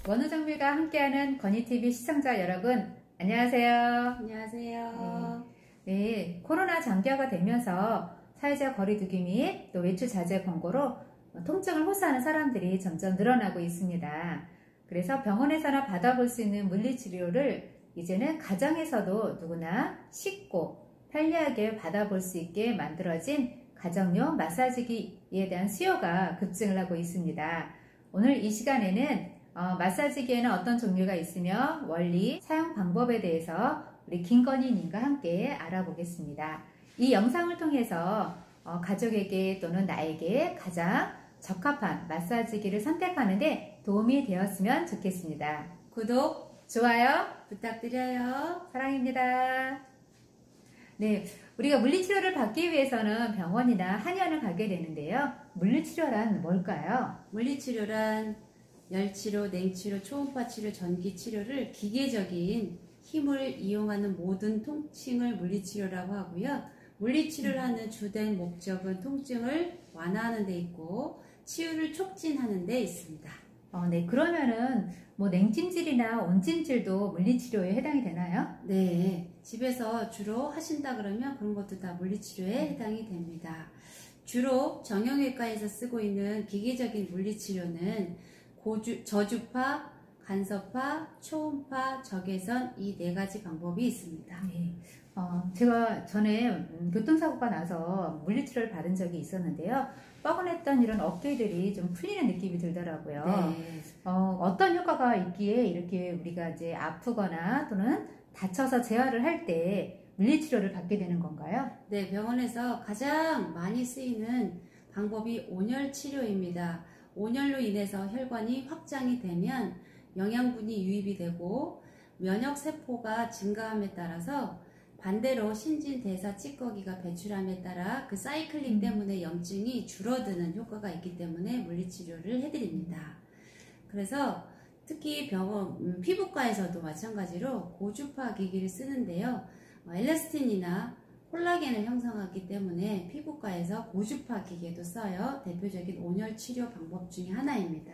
원우정밀과 함께하는 건희TV 시청자 여러분, 안녕하세요. 안녕하세요. 네, 코로나 장기화가 되면서 사회적 거리두기 및 또 외출 자제 권고로 통증을 호소하는 사람들이 점점 늘어나고 있습니다. 그래서 병원에서나 받아볼 수 있는 물리치료를 이제는 가정에서도 누구나 쉽고 편리하게 받아볼 수 있게 만들어진 가정용 마사지기에 대한 수요가 급증을 하고 있습니다. 오늘 이 시간에는 마사지기에는 어떤 종류가 있으며 원리, 사용 방법에 대해서 우리 김건희님과 함께 알아보겠습니다. 이 영상을 통해서 가족에게 또는 나에게 가장 적합한 마사지기를 선택하는 데 도움이 되었으면 좋겠습니다. 구독, 좋아요 부탁드려요. 사랑입니다. 네, 우리가 물리치료를 받기 위해서는 병원이나 한의원을 가게 되는데요. 물리치료란 뭘까요? 물리치료란 열치료, 냉치료, 초음파 치료, 전기 치료를 기계적인 힘을 이용하는 모든 통증을 물리치료라고 하고요. 물리치료를 하는 주된 목적은 통증을 완화하는 데 있고 치유를 촉진하는 데 있습니다. 네, 그러면은 뭐 냉찜질이나 온찜질도 물리치료에 해당이 되나요? 네, 집에서 주로 하신다 그러면 그런 것도 다 물리치료에 해당이 됩니다. 주로 정형외과에서 쓰고 있는 기계적인 물리치료는 저주파, 간섭파, 초음파, 적외선 이 네 가지 방법이 있습니다. 네. 제가 전에 교통사고가 나서 물리치료를 받은 적이 있었는데요. 뻐근했던 이런 어깨들이 좀 풀리는 느낌이 들더라고요. 네. 어떤 효과가 있기에 이렇게 우리가 이제 아프거나 또는 다쳐서 재활을 할 때 물리치료를 받게 되는 건가요? 네, 병원에서 가장 많이 쓰이는 방법이 온열치료입니다. 온열로 인해서 혈관이 확장이 되면 영양분이 유입이 되고 면역세포가 증가함에 따라서 반대로 신진대사 찌꺼기가 배출함에 따라 그 사이클링 때문에 염증이 줄어드는 효과가 있기 때문에 물리치료를 해드립니다. 그래서 특히 피부과에서도 마찬가지로 고주파 기기를 쓰는데요. 엘라스틴이나 콜라겐을 형성하기 때문에 피부과에서 고주파 기계도 써요. 대표적인 온열 치료 방법 중에 하나입니다.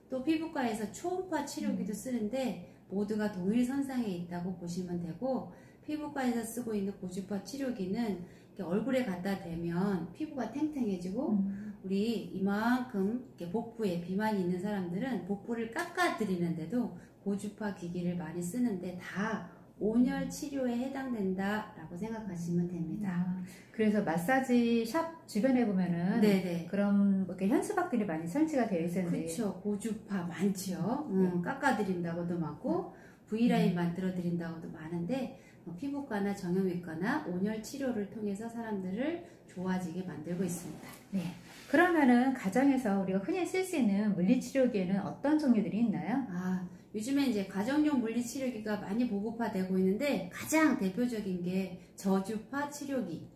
또 피부과에서 초음파 치료기도 쓰는데 모두가 동일선상에 있다고 보시면 되고 피부과에서 쓰고 있는 고주파 치료기는 얼굴에 갖다 대면 피부가 탱탱해지고 우리 이만큼 복부에 비만이 있는 사람들은 복부를 깎아드리는데도 고주파 기기를 많이 쓰는데 다 온열 치료에 해당된다라고 생각하시면 됩니다. 그래서 마사지 샵 주변에 보면은 네네. 그런 이렇게 현수막들이 많이 설치가 되어 있었는데 그렇죠. 고주파 많죠. 깎아드린다고도 많고 V라인 만들어드린다고도 많은데 피부과나 정형외과나 온열 치료를 통해서 사람들을 좋아지게 만들고 있습니다. 네. 그러면은 가정에서 우리가 흔히 쓸 수 있는 물리치료기에는 어떤 종류들이 있나요? 요즘에 이제 가정용 물리치료기가 많이 보급화되고 있는데 가장 대표적인 게 저주파 치료기,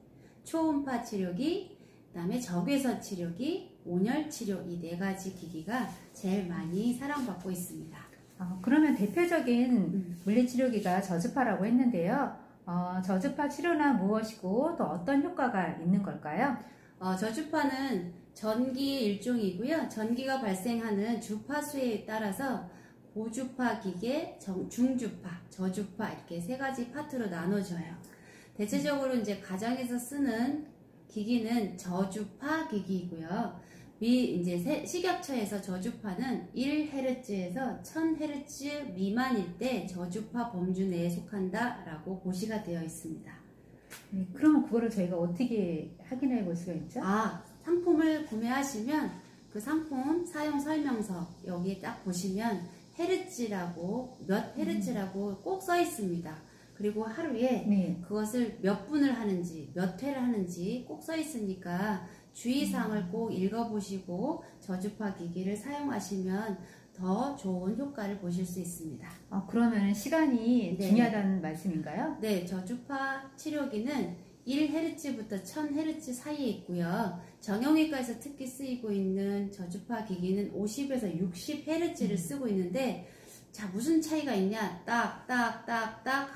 초음파 치료기, 그다음에 적외선 치료기, 온열 치료 이 네 가지 기기가 제일 많이 사랑받고 있습니다. 그러면 대표적인 물리치료기가 저주파라고 했는데요. 저주파 치료는 무엇이고 또 어떤 효과가 있는 걸까요? 저주파는 전기의 일종이고요. 전기가 발생하는 주파수에 따라서 고주파 기계, 중주파, 저주파 이렇게 세 가지 파트로 나눠져요. 대체적으로 이제 가정에서 쓰는 기기는 저주파 기기이고요. 이제 식약처에서 저주파는 1Hz에서 1000Hz 미만일 때 저주파 범주 내에 속한다라고 고시가 되어 있습니다. 네, 그러면 그거를 저희가 어떻게 확인해 볼 수가 있죠? 상품을 구매하시면 그 상품 사용 설명서 여기에 딱 보시면 헤르츠라고 몇 헤르츠라고 꼭 써 있습니다. 그리고 하루에 그것을 몇 분을 하는지 몇 회를 하는지 꼭 써 있으니까 주의사항을 꼭 읽어보시고 저주파 기기를 사용하시면 더 좋은 효과를 보실 수 있습니다. 그러면 시간이 중요하다는 말씀인가요? 네, 저주파 치료기는 1Hz부터 1000Hz 사이에 있고요. 정형외과에서 특히 쓰이고 있는 저주파 기기는 50에서 60Hz를 쓰고 있는데 자, 무슨 차이가 있냐? 딱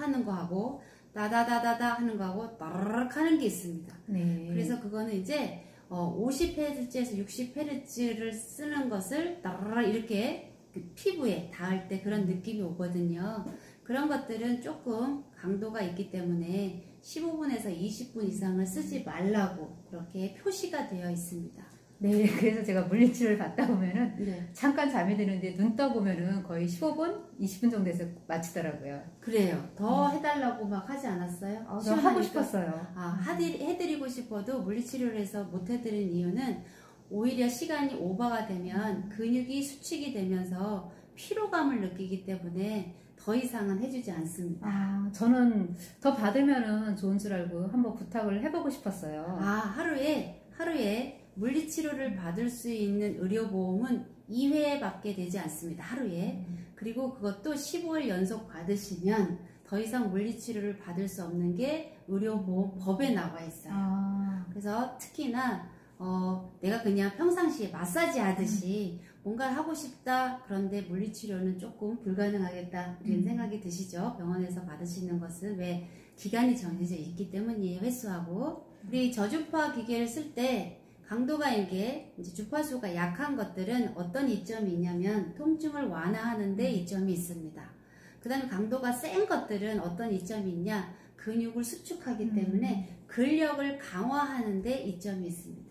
하는 거하고 따다다다다 하는 거하고 따르륵 하는 게 있습니다. 네. 그래서 그거는 이제 50Hz에서 60Hz를 쓰는 것을 따르륵 이렇게 그 피부에 닿을 때 그런 느낌이 오거든요. 그런 것들은 조금 강도가 있기 때문에 15분에서 20분 이상을 쓰지 말라고 그렇게 표시가 되어 있습니다. 네, 그래서 제가 물리치료를 받다 보면은 네. 잠깐 잠이 드는데 눈 떠보면은 거의 15분, 20분 정도에서 마치더라고요. 그래요. 더 해달라고 막 하지 않았어요? 저 하고 싶었어요. 해드리고 싶어도 물리치료를 해서 못 해드린 이유는 오히려 시간이 오버가 되면 근육이 수축이 되면서 피로감을 느끼기 때문에 더 이상은 해주지 않습니다. 저는 더 받으면은 좋은 줄 알고 한번 부탁을 해보고 싶었어요. 하루에 물리치료를 받을 수 있는 의료보험은 2회 받게 되지 않습니다. 하루에. 그리고 그것도 15일 연속 받으시면 더 이상 물리치료를 받을 수 없는 게 의료보험 법에 나와 있어요. 그래서 특히나 내가 그냥 평상시에 마사지 하듯이 뭔가 하고 싶다, 그런데 물리치료는 조금 불가능하겠다 이런 생각이 드시죠? 병원에서 받으시는 것은 왜 기간이 정해져 있기 때문이에요. 횟수하고. 우리 저주파 기계를 쓸 때 강도가 이제 주파수가 약한 것들은 어떤 이점이 있냐면 통증을 완화하는 데 이점이 있습니다. 그 다음에 강도가 센 것들은 어떤 이점이 있냐, 근육을 수축하기 때문에 근력을 강화하는 데 이점이 있습니다.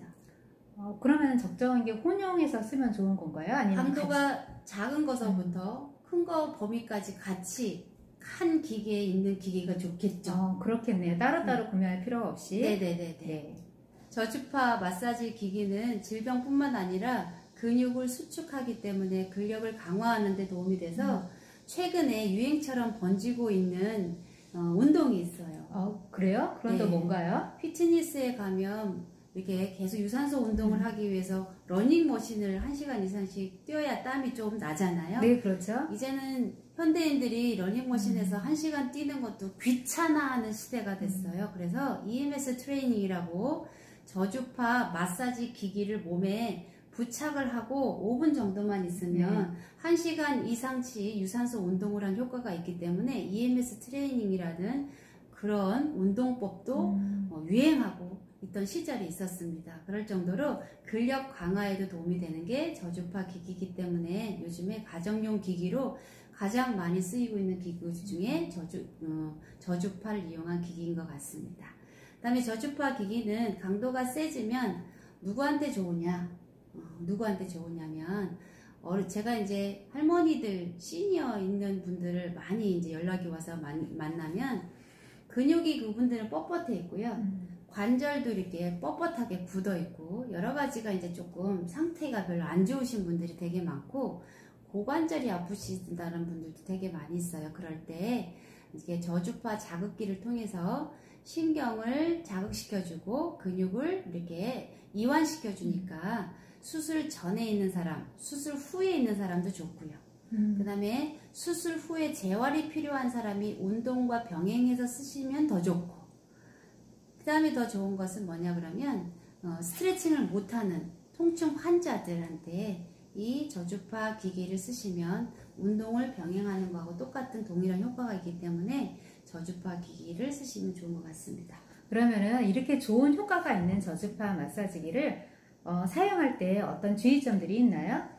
그러면 적정한 게 혼용해서 쓰면 좋은 건가요? 아니면 강도가 작은 거서부터 큰 거 범위까지 같이 한 기계에 있는 기계가 좋겠죠. 그렇겠네요. 따로따로 구매할 필요가 없이. 네네네. 네. 저주파 마사지 기기는 질병뿐만 아니라 근육을 수축하기 때문에 근력을 강화하는 데 도움이 돼서 최근에 유행처럼 번지고 있는 운동이 있어요. 그래요? 그럼 또 네. 뭔가요? 피트니스에 가면 이렇게 계속 유산소 운동을 하기 위해서 러닝머신을 1시간 이상씩 뛰어야 땀이 좀 나잖아요. 네, 그렇죠. 이제는 현대인들이 러닝머신에서 1시간 뛰는 것도 귀찮아하는 시대가 됐어요. 그래서 EMS 트레이닝이라고 저주파 마사지 기기를 몸에 부착을 하고 5분 정도만 있으면 1시간 이상치 유산소 운동을 한 효과가 있기 때문에 EMS 트레이닝이라는 그런 운동법도 유행하고 있던 시절이 있었습니다. 그럴 정도로 근력 강화에도 도움이 되는 게 저주파 기기이기 때문에 요즘에 가정용 기기로 가장 많이 쓰이고 있는 기구 중에 저주파를 이용한 기기인 것 같습니다. 그 다음에 저주파 기기는 강도가 세지면 누구한테 좋으냐? 누구한테 좋으냐면 제가 이제 할머니들 시니어 있는 분들을 많이 이제 연락이 와서 만나면 근육이 그분들은 뻣뻣해 있고요. 관절도 이렇게 뻣뻣하게 굳어 있고 여러 가지가 이제 조금 상태가 별로 안 좋으신 분들이 되게 많고 고관절이 아프시다는 분들도 되게 많이 있어요. 그럴 때 이게 저주파 자극기를 통해서 신경을 자극시켜주고 근육을 이렇게 이완시켜주니까 수술 전에 있는 사람, 수술 후에 있는 사람도 좋고요. 그 다음에 수술 후에 재활이 필요한 사람이 운동과 병행해서 쓰시면 더 좋고, 그 다음에 더 좋은 것은 뭐냐 그러면 스트레칭을 못하는 통증 환자들한테 이 저주파 기기를 쓰시면 운동을 병행하는 거하고 똑같은 동일한 효과가 있기 때문에 저주파 기기를 쓰시면 좋은 것 같습니다. 그러면은 이렇게 좋은 효과가 있는 저주파 마사지기를 사용할 때 어떤 주의점들이 있나요?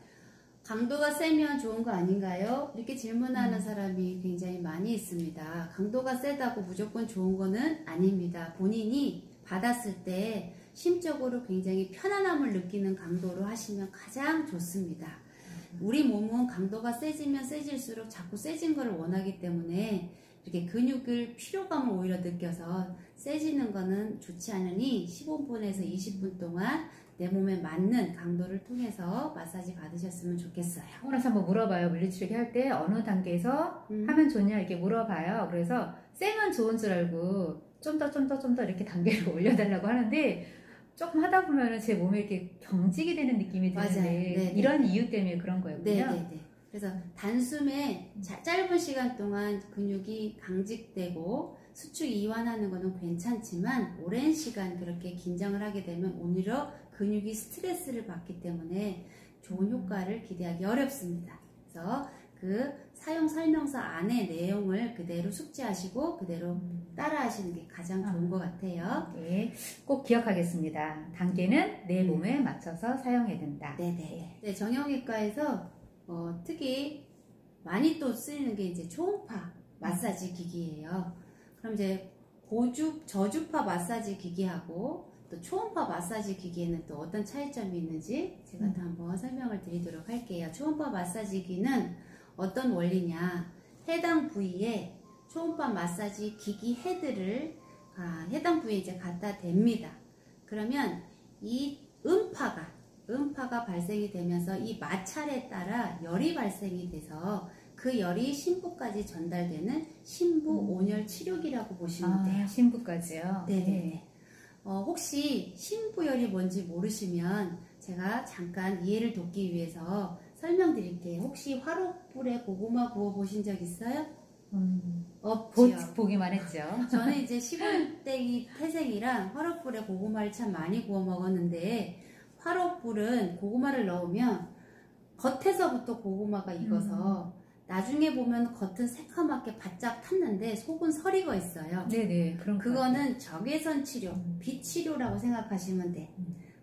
강도가 세면 좋은 거 아닌가요? 이렇게 질문하는 사람이 굉장히 많이 있습니다. 강도가 세다고 무조건 좋은 거는 아닙니다. 본인이 받았을 때 심적으로 굉장히 편안함을 느끼는 강도로 하시면 가장 좋습니다. 우리 몸은 강도가 세지면 세질수록 자꾸 세진 거를 원하기 때문에 이렇게 근육을 피로감을 오히려 느껴서 세지는 거는 좋지 않으니 15분에서 20분 동안 내 몸에 맞는 강도를 통해서 마사지 받으셨으면 좋겠어요. 그래서 한번 물어봐요. 물리치료기 할 때 어느 단계에서 하면 좋냐 이렇게 물어봐요. 그래서 세면 좋은 줄 알고 좀 더 이렇게 단계를 올려달라고 하는데 조금 하다 보면은 제 몸에 이렇게 경직이 되는 느낌이 드는데 이런 이유 때문에 그런 거였군요. 네네네. 그래서 단숨에 짧은 시간 동안 근육이 강직되고 수축 이완하는 거는 괜찮지만 오랜 시간 그렇게 긴장을 하게 되면 오히려 근육이 스트레스를 받기 때문에 좋은 효과를 기대하기 어렵습니다. 그래서 그 사용 설명서 안에 내용을 그대로 숙지하시고 그대로 따라 하시는 게 가장 좋은 것 같아요. 네, 꼭 기억하겠습니다. 단계는 내 몸에 맞춰서 사용해야 된다. 네네. 네, 정형외과에서 특히 많이 또 쓰이는 게 이제 초음파 마사지 기기예요. 그럼 이제 저주파 마사지 기기하고 또 초음파 마사지 기기에는 또 어떤 차이점이 있는지 제가 또 한번 설명을 드리도록 할게요. 초음파 마사지기는 어떤 원리냐, 해당 부위에 초음파 마사지 기기 헤드를 해당 부위에 이제 갖다 댑니다. 그러면 이 음파가 발생이 되면서 이 마찰에 따라 열이 발생이 돼서 그 열이 신부까지 전달되는 신부 온열 치료기라고 보시면 돼요. 신부까지요? 네네. 혹시 신부열이 뭔지 모르시면 제가 잠깐 이해를 돕기 위해서 설명드릴게요. 혹시 화롯불에 고구마 구워 보신 적 있어요? 없지요. 보기만 했죠. 저는 이제 시골댁이 태생이라 화롯불에 고구마를 참 많이 구워 먹었는데, 화롯불은 고구마를 넣으면 겉에서부터 고구마가 익어서 나중에 보면 겉은 새카맣게 바짝 탔는데 속은 서리가 있어요. 네네. 그거는 적외선 치료, 빛 치료라고 생각하시면 돼.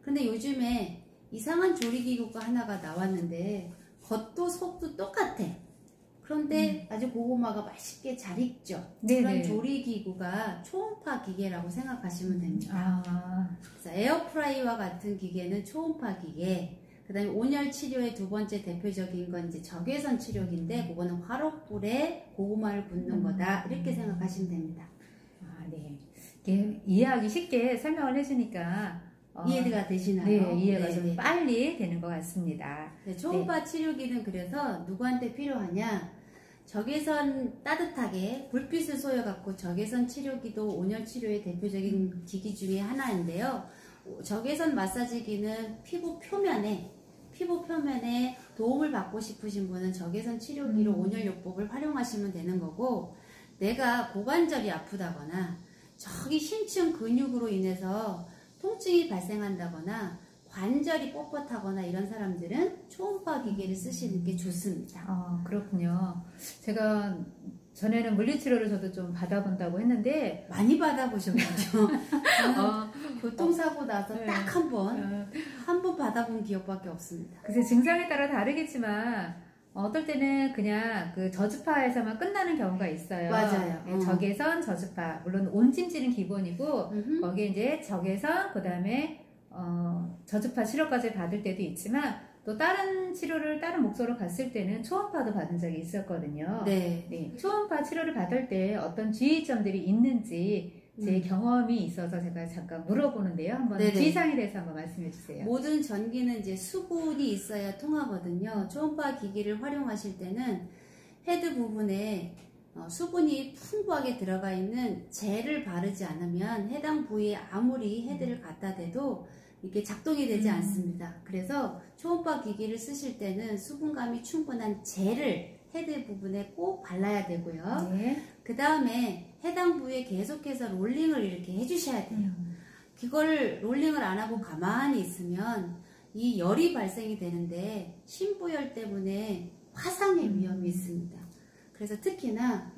근데 요즘에 이상한 조리기구가 하나가 나왔는데 겉도 속도 똑같아. 그런데 아주 고구마가 맛있게 잘 익죠. 네네. 그런 조리기구가 초음파 기계라고 생각하시면 됩니다. 그래서 에어프라이와 같은 기계는 초음파 기계. 그 다음에 온열 치료의 두 번째 대표적인 건 이제 적외선 치료기인데, 그거는 화롯불에 고구마를 굽는 거다. 이렇게 생각하시면 됩니다. 네. 이게 이해하기 쉽게 설명을 해주니까 이해가 되시나요? 네, 이해가 좀 빨리 되는 것 같습니다. 네, 초음파 치료기는 그래서 누구한테 필요하냐? 적외선 따뜻하게 불빛을 쏘여갖고, 적외선 치료기도 온열 치료의 대표적인 기기 중에 하나인데요. 적외선 마사지기는 피부 표면에 도움을 받고 싶으신 분은 적외선 치료기로 온열요법을 활용하시면 되는 거고, 내가 고관절이 아프다거나 저기 심층 근육으로 인해서 통증이 발생한다거나 관절이 뻣뻣하거나 이런 사람들은 초음파 기계를 쓰시는 게 좋습니다. 그렇군요. 제가 전에는 물리치료를 저도 좀 받아본다고 했는데 많이 받아보셨겠죠. 교통사고 나서 네. 딱 한 번 받아본 기억밖에 없습니다. 글쎄 증상에 따라 다르겠지만 어떨 때는 그냥 그 저주파에서만 끝나는 경우가 있어요. 맞아요. 네, 적외선, 저주파. 물론 온찜질은 기본이고 거기에 이제 적외선, 그 다음에 저주파 치료까지 받을 때도 있지만, 또 다른 목적으로 갔을 때는 초음파도 받은 적이 있었거든요. 네. 초음파 치료를 받을 때 어떤 주의점들이 있는지 제 경험이 있어서 제가 잠깐 물어보는데요. 한번 주의사항에 대해서 한번 말씀해 주세요. 모든 전기는 이제 수분이 있어야 통하거든요. 초음파 기기를 활용하실 때는 헤드 부분에 수분이 풍부하게 들어가 있는 젤을 바르지 않으면 해당 부위에 아무리 헤드를 갖다 대도 이게 작동이 되지 않습니다. 그래서 초음파 기기를 쓰실 때는 수분감이 충분한 젤을 헤드 부분에 꼭 발라야 되고요. 그 다음에 해당 부위에 계속해서 롤링을 이렇게 해주셔야 돼요. 그걸 롤링을 안 하고 가만히 있으면 이 열이 발생이 되는데, 신부열 때문에 화상의 위험이 있습니다. 그래서 특히나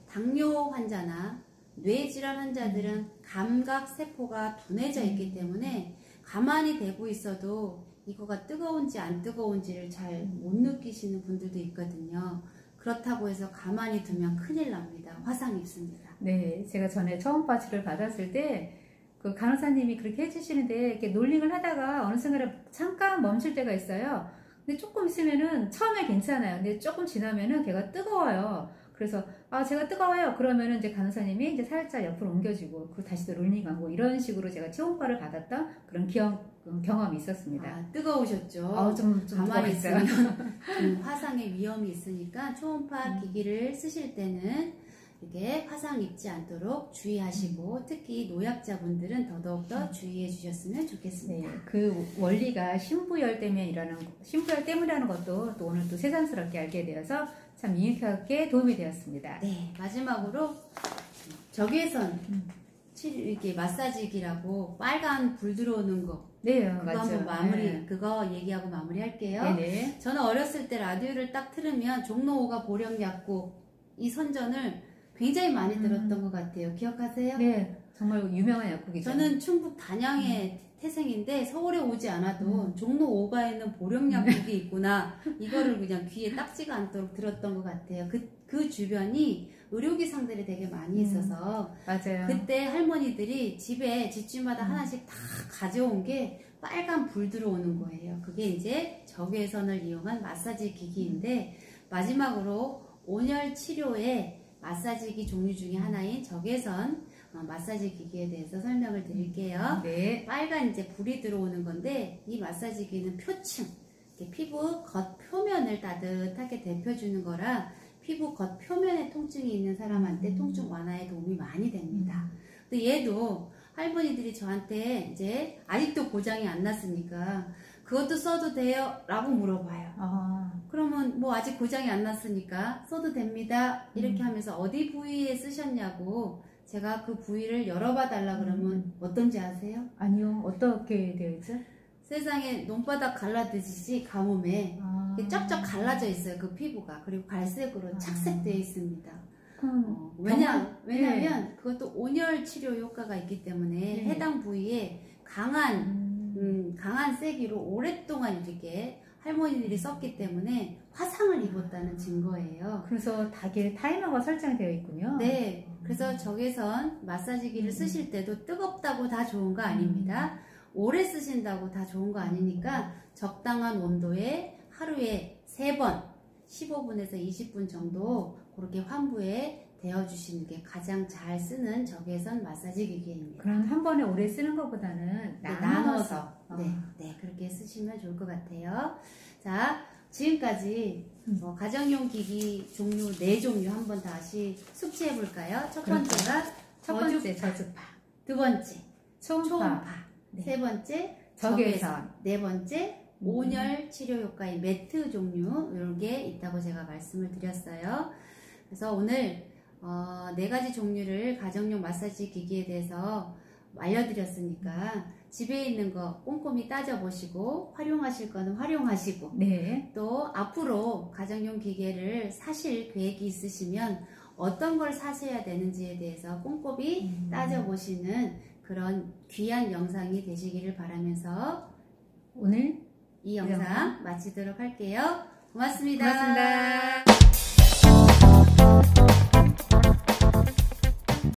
당뇨 환자나 뇌질환 환자들은 감각 세포가 둔해져 있기 때문에 가만히 대고 있어도 이거가 뜨거운지 안 뜨거운지를 잘 못 느끼시는 분들도 있거든요. 그렇다고 해서 가만히 두면 큰일 납니다. 화상 입습니다. 네, 제가 전에 초음파 치료를 받았을 때 그 간호사님이 그렇게 해주시는데, 이렇게 놀링을 하다가 어느 순간에 잠깐 멈출 때가 있어요. 근데 조금 있으면은 처음에 괜찮아요. 근데 조금 지나면은 걔가 뜨거워요. 그래서 제가 뜨거워요. 그러면은 이제 간호사님이 이제 살짝 옆으로 옮겨주고, 그 다시 또 롤링하고, 이런 식으로 제가 초음파를 받았던 그런 경험이 있었습니다. 뜨거우셨죠? 좀 가만히 있으면 화상의 위험이 있으니까 초음파 기기를 쓰실 때는 이게 화상 입지 않도록 주의하시고, 특히 노약자분들은 더더욱더 주의해 주셨으면 좋겠습니다. 그 원리가 신부열 때문이라는 것도 또 오늘 또 새삼스럽게 알게 되어서 참 유익하게 도움이 되었습니다. 네, 마지막으로 적외선 이렇게 마사지기라고 빨간 불 들어오는 거. 그거 맞죠. 한번 그거 얘기하고 마무리할게요. 저는 어렸을 때 라디오를 딱 틀으면 종로 5가 보령약국 이 선전을 굉장히 많이 들었던 것 같아요. 기억하세요? 네, 정말 유명한 약국이죠. 저는 충북 단양에 태생인데 서울에 오지 않아도 종로 5가에 있는 보령약국이 있구나. 이거를 그냥 귀에 딱지가 않도록 들었던 것 같아요. 그 주변이 의료기상들이 되게 많이 있어서 맞아요. 그때 할머니들이 집에 집집마다 하나씩 다 가져온 게 빨간 불 들어오는 거예요. 그게 이제 적외선을 이용한 마사지 기기인데 마지막으로 온열 치료의 마사지기 종류 중에 하나인 적외선 마사지 기기에 대해서 설명을 드릴게요. 네. 빨간 이제 불이 들어오는 건데 이 마사지기는 표층, 피부 겉 표면을 따뜻하게 데펴주는 거라 피부 겉 표면에 통증이 있는 사람한테 통증 완화에 도움이 많이 됩니다. 근데 얘도 할머니들이 저한테 이제 아직도 고장이 안 났으니까 그것도 써도 돼요? 라고 물어봐요. 그러면 뭐 아직 고장이 안 났으니까 써도 됩니다. 이렇게 하면서 어디 부위에 쓰셨냐고 제가 그 부위를 열어봐 달라 그러면 어떤지 아세요? 아니요. 어떻게 되어 있죠? 세상에 논바닥 갈라드시지 가뭄에 쩍쩍 갈라져 있어요. 그 피부가. 그리고 갈색으로 착색되어 있습니다. 왜냐하면 그것도 온열 치료 효과가 있기 때문에 해당 부위에 강한 세기로 오랫동안 이렇게 할머니들이 썼기 때문에 화상을 입었다는 증거예요. 그래서 닭에 타이머가 설정되어 있군요. 네. 그래서 적외선 마사지기를 쓰실 때도 뜨겁다고 다 좋은 거 아닙니다. 오래 쓰신다고 다 좋은 거 아니니까 적당한 온도에 하루에 3번 15분에서 20분 정도 그렇게 환부에 데워주시는 게 가장 잘 쓰는 적외선 마사지 기기입니다. 그럼 한 번에 오래 쓰는 것보다는 나눠서 네, 그렇게 쓰시면 좋을 것 같아요. 자, 지금까지 가정용 기기 종류 4종류 한번 다시 숙지해 볼까요? 첫 번째가 저주파, 두 번째 초음파, 세 번째 적외선, 네 번째 온열 치료 효과인 매트 종류 이런 게 있다고 제가 말씀을 드렸어요. 그래서 오늘 4가지 종류를 가정용 마사지 기기에 대해서 알려드렸으니까 집에 있는 거 꼼꼼히 따져보시고 활용하실 거는 활용하시고 또 앞으로 가정용 기계를 사실 계획이 있으시면 어떤 걸 사셔야 되는지에 대해서 꼼꼼히 따져보시는 그런 귀한 영상이 되시기를 바라면서 오늘 이 영상 마치도록 할게요. 고맙습니다. 고맙습니다.